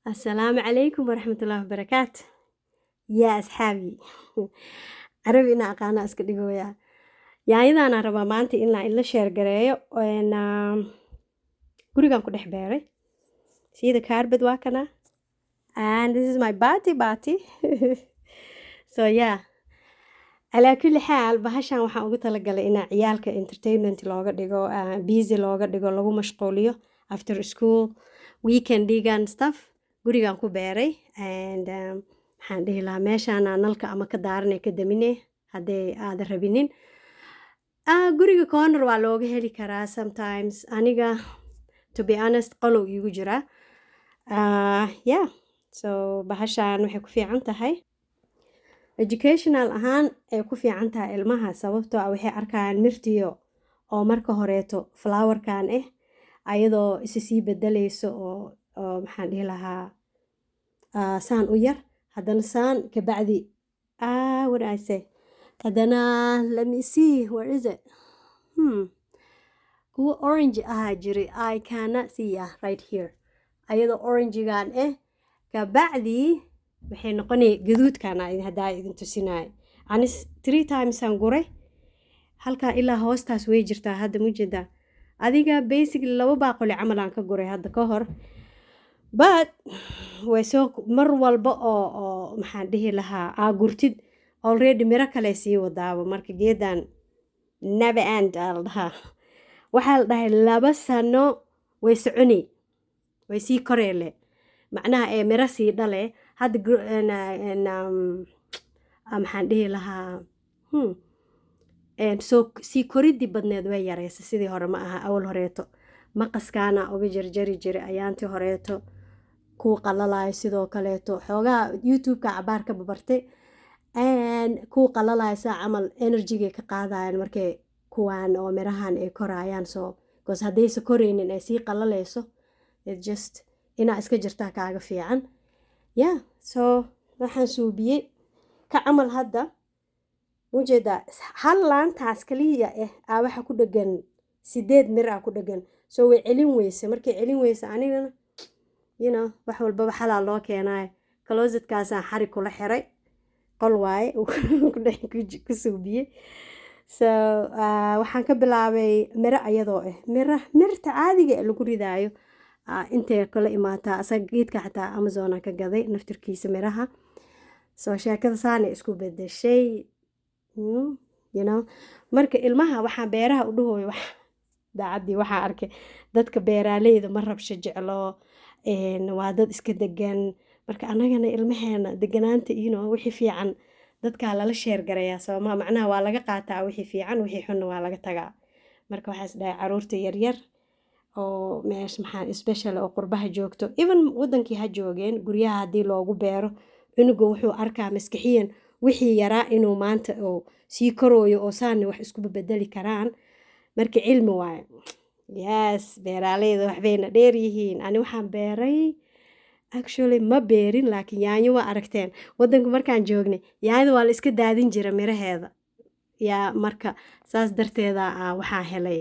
السلام عليكم ورحمة الله وبركاته يا أصحابي عربي إنا أقانا اسك دغويا yaanyada aan rabaa maanta in la share gareeyo gurigan ku dhex beeray sida carpet waa kana and this is my bati so yeah ala kulli xaal bahashan waxaan ugu talagalay in ciyaalka entertainment looga dhigo busy looga dhigo lagu mashquuliyo after school weekend digan stuff gurigan ku beeray and waxaan dhihi lahaa meeshaan nalka ama ka daaranay ka damine haddii aad rabinin guriga corner waa looga heli karaa sometimes aniga to be honest qolow igu jira yeah so bahashan waxay ku fiican tahay educational ahaan ay ku fiican tahay ilmaha sababtoo ah waxay arkayaan mirtiyo oo marka horeeto flowerkan ayadoo sii bedelayso oo maxaan dhihi lahaa saan u yar haddana saan ka bacdi what I say haddana let me see where is it kuwa orange ahaa jiray I cannot see right here ayadoo orangegan ka bacdi waxay noqonay gaduudkan haddaa idin tusinaay anis 3 times aan guray halka ilaa hoostaas way jirtaa hadda mujeda adiga basically 2 baaquli camal aan ka guray hadda ka hor but way soo mar walba oo maxaan dhihi lahaa gurtid already mira kale sii wadaaba marka geedan never end aldaha waxaa la dhahay 2 sano way soconi way sii koreele macnaha ee mira sii dhale hadda maxaan dhihi lahaa so sii koridii badneed way yareysa sidii hore ma aha awal horeeto maqaskaana uga jarjari jiray ayaantii horeeto ku qalalaay sidoo kaleeto xoogaa youtube-ka cabaar ka babartay ku qalalaay saa camal energy-ga ka qaadayaan markay kuwaan oo mirahan ay korayaan so because haddaysa koraynin ay sii qalalayso it just inaa iska jirtaa kaaga fiican yeah so waxaan suubiyey ka camal hadda ujeeda hal laantaas kaliya waxa ku dhagan 8 mir ku dhagan so way celin weyse markay celin weyse anigana wax walba xalaa loo keenay closet-kaas aan xarig kula xiray qol waaye ku suubiyey so waxaan ka bilaabay miro ayadoo mirta caadiga lagu ridaayo intay kala imaataa asaga geedka xataa Amazon ka gaday naftirkiisa miraha soo sheekada saana isku bedeshay marka ilmaha waxaan beeraha u dhahooyo daacadii waxaan arkay dadka beeraaleyda ma rabsho jeclo waa dad iska degan marka anagana ilmaheena deganaanta wixii fiican dadka lala sheer garayaa sababta macnaha waa laga qaataa wixii fiican wixii xun waa laga tagaa marka waxaas dhahay caruurta yar yar oo meesh maxaan special oo qurbaha joogto even wadankii ha joogeen guryaha hadii loogu beero cunuga wuxuu arkaa maskaxiyan wixii yaraa inuu maanta oo sii korooyo oo saani wax isku bedeli karaan marka cilmi waaye yes beeraleyda waxbayna dheer yihiin ani waxaan beeray actually ma beerin laakiin yaanyo waa aragteen wadanka markaan joognay yaanyada waa la iska daadin jira miraheeda yaa marka saas darteeda waxaan helay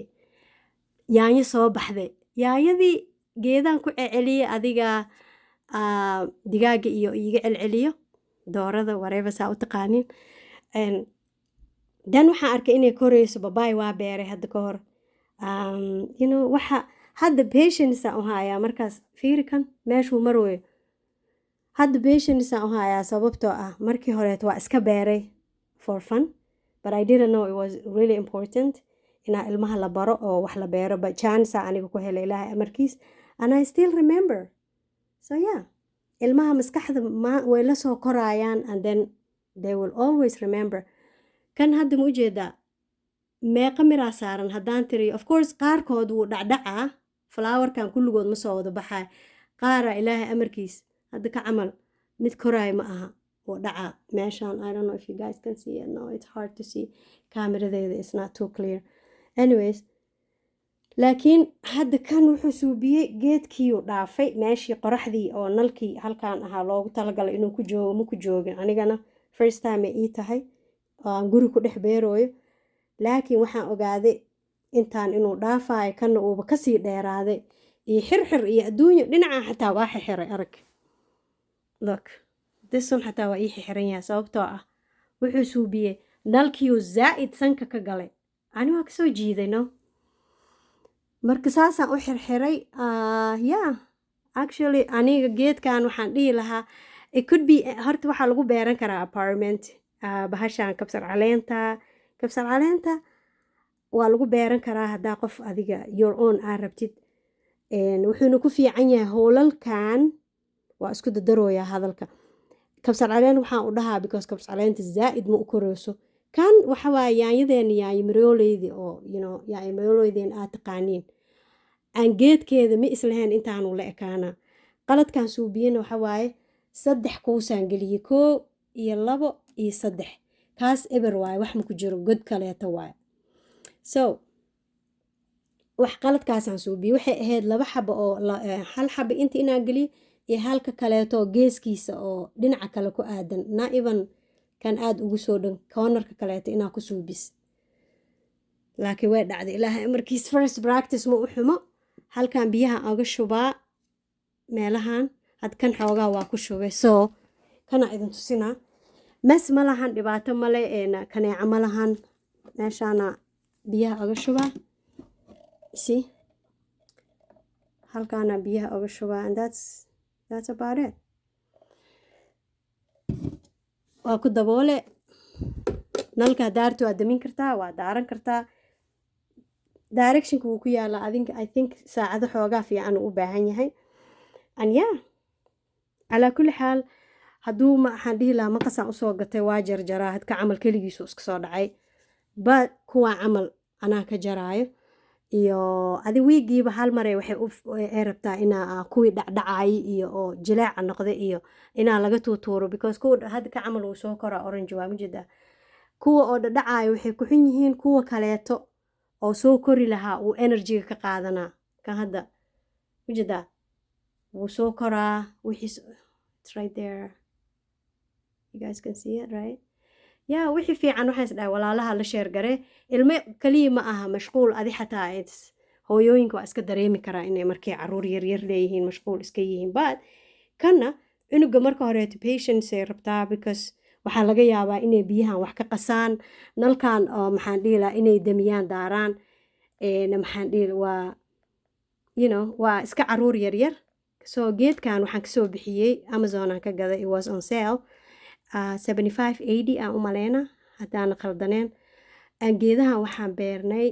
yaanyo soo baxday yaanyadii geedaan ku celceliyay adiga digaaga iyo iga celceliyo doorada whatever saa u taqaanin dan waxaan arkay inay korayso babaay waa beeray hadda ka hor waxa hadda patience aan u hayaa markaas fiiri kan meeshuu marooyo hadda patience aan u hayaa sababtoo ah markii horeet waa iska beeray for fun but I didn't know it was really important inaa ilmaha la baro oo wax la beero but chance aniga ku helay ilaahay amarkiis and I still remember so yeah ilmaha maskaxda way la soo korayaan and then they will always remember kan hadda ma ujeedaa meeqa miraa saaran haddaan tiriyo of course qaarkood wuu dhacdhacaa flowerkan kulligood ma soo wada baxay qaara ilaahay amarkiis hadda ka camal mid koraay ma aha wuu dhacaa meeshaan I don't know if you guys can see it no it's hard to see kaameradeeda is not too clear anyways laakiin hadda kan wuxuu suubiyey geedkiiu dhaafay meeshii qoraxdii oo nalkii halkaan ahaa loogu talagalay inuu ku joogo ma ku joogin anigana first time ay ii tahay aan guri ku dhex beerooyo laakiin waxaan ogaaday intaan inuu dhaafayo kana uuba kasii dheeraaday iyo xirxir iyo adduunyo dhinaca xataa waa xiray arag look this one xataa waa ii xiran yahay sababtoo ah wuxuu suubiyey nalkiiu zaa'id sanka ka galay ani waa kasoo jiiday no marka saasaan u xirxiray yeah actually aniga geedkan waxaan dhihi lahaa it could be horta waxaa lagu beeran karaa apartment bahashaan kabsar caleenta waa lagu beeran karaa haddaa qof adiga your own aa rabtid wuxuuna ku fiican yahay howlalkan waa isku dadarooyaa hadalka kabsar caleen waxaan u dhahaa because kabsar caleenta zaa'id ma u koreyso kan waxa waaye yaanyadeena yaanyo marooleydi oo yaanyo marooleyden aad taqaaniin aan geedkeeda ma islahayn intaanu la ekaana qaladkan suubiyena waxa waaye 3 kuusaan geliyey 1 iyo 2 iyo 3 kaas eber waaye wax ma ku jiro god kaleeto waaye so wax qaladkaasaan suubiyey waxay ahayd 2 xabo oo hal xabo inta inaan geliyo iyo halka kaleeto geeskiisa oo dhinaca kale ku aadan na even kan aad ugu soo dhan cornerka kaleeto inaa ku suubis laakiin way dhacday ilaahay markiis first practice ma u xumo halkan biyaha aga shubaa meelahan had kan xoogaa waa ku shubay so kana idin tusinaa mas ma lahan dhibaato male kaneeca ma lahan meeshaana biyaha aga shubaa see halkaana biyaha aga shubaa and that's about it waa ku daboole nalka daartu waa damin kartaa waa daaran kartaa directionka wuu ku yaalaa adinka I think saacado xoogaa fiican uu u baahan yahay and yeah calaa kulli xaal hadduu waxaan dhihi lahaa maqasaan usoo gatay waa jarjaraa hadka camal keligiisu iska soo dhacay but kuwaa camal anaa ka jaraayo iyo adi wiigiiba hal mare waxay rabtaa inaa kuwii dhacdhacaayi iyo oo jileeca noqday iyo inaa laga tuutuuro because kuwa hadda ka camal uu soo koraa orange waa majeedaa kuwa oo dhacdhacaayo waxay ku xun yihiin kuwa kaleeto oo soo kori lahaa uu energyga ka qaadanaa kan hadda majeedaa wuu soo koraa wixiis it's right there you guys can see it right yeah wixii fiican waxaan is dhahay walaalaha la sheer gare ilmo kaliya ma aha mashquul adi xataa hooyooyinka waa iska dareemi karaa inay markay caruur yaryar leeyihiin mashquul iska yihiin but kana cunuga marka horeeto patience ay rabtaa because waxaa laga yaabaa inay biyahan wax ka qasaan nalkan oo maxaan dhihi lahaa inay damiyaan daaraan maxaan dhihi waa waa iska caruur yaryar so geedkan waxaan kasoo bixiyey Amazon aan ka gaday it was on sale 75-80 aan u maleyna haddaana qaldaneen geedahan waxaan beernay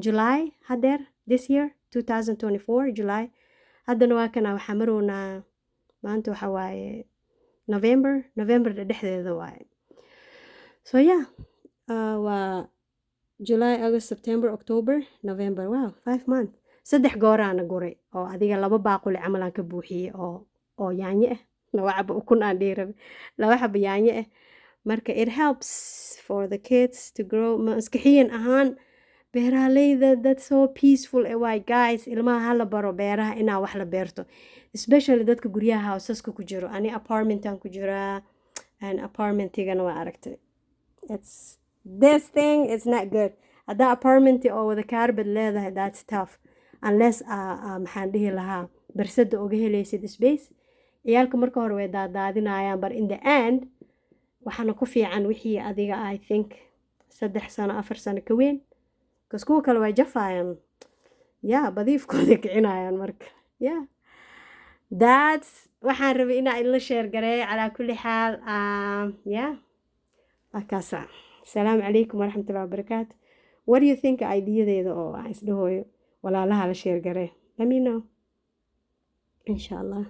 July hadeer this year 2024 July haddana waa kana waxaa marownaa maanta waxa waaye November dhexdeeda waaye so yeah waa July August September October November wow 5 months 3 gooraana guray oo adiga 2 baaquli camal aan ka buuxiyey oo yaanyo ah 2 xabo ukun aan dhiirab 2 xabo yaanyo ah marka it helps for the kids to grow maskaxiyan ahaan beeraleyda that's so peaceful why guys ilmaha hala baro beeraha inaa wax la beerto especially dadka guryaha houseska ku jiro ani apartmentan ku jiraa and apartmentigana waa aragtay it's this thing is not good hadda apartment oo wada kaarbad leedahay that's tough unless maxaan dhihi lahaa barsada uga helaysid space ciyaalka marka hore way daadaadinayaan but in the end waxaana ku fiican wixii adiga I think 3 sano 4 sano ka weyn because kuwa kale way jafayaan badiifkooda kicinayaan marka that's waxaan rabay inaa idinla sheer gareeyo calaa kulli xaal akaasa asalaamu calaykum waraxmatullahi wabarakaatu what do you think ideadeeda oo aan isdhahooyo walaalaha la sheer garee let me know insha allah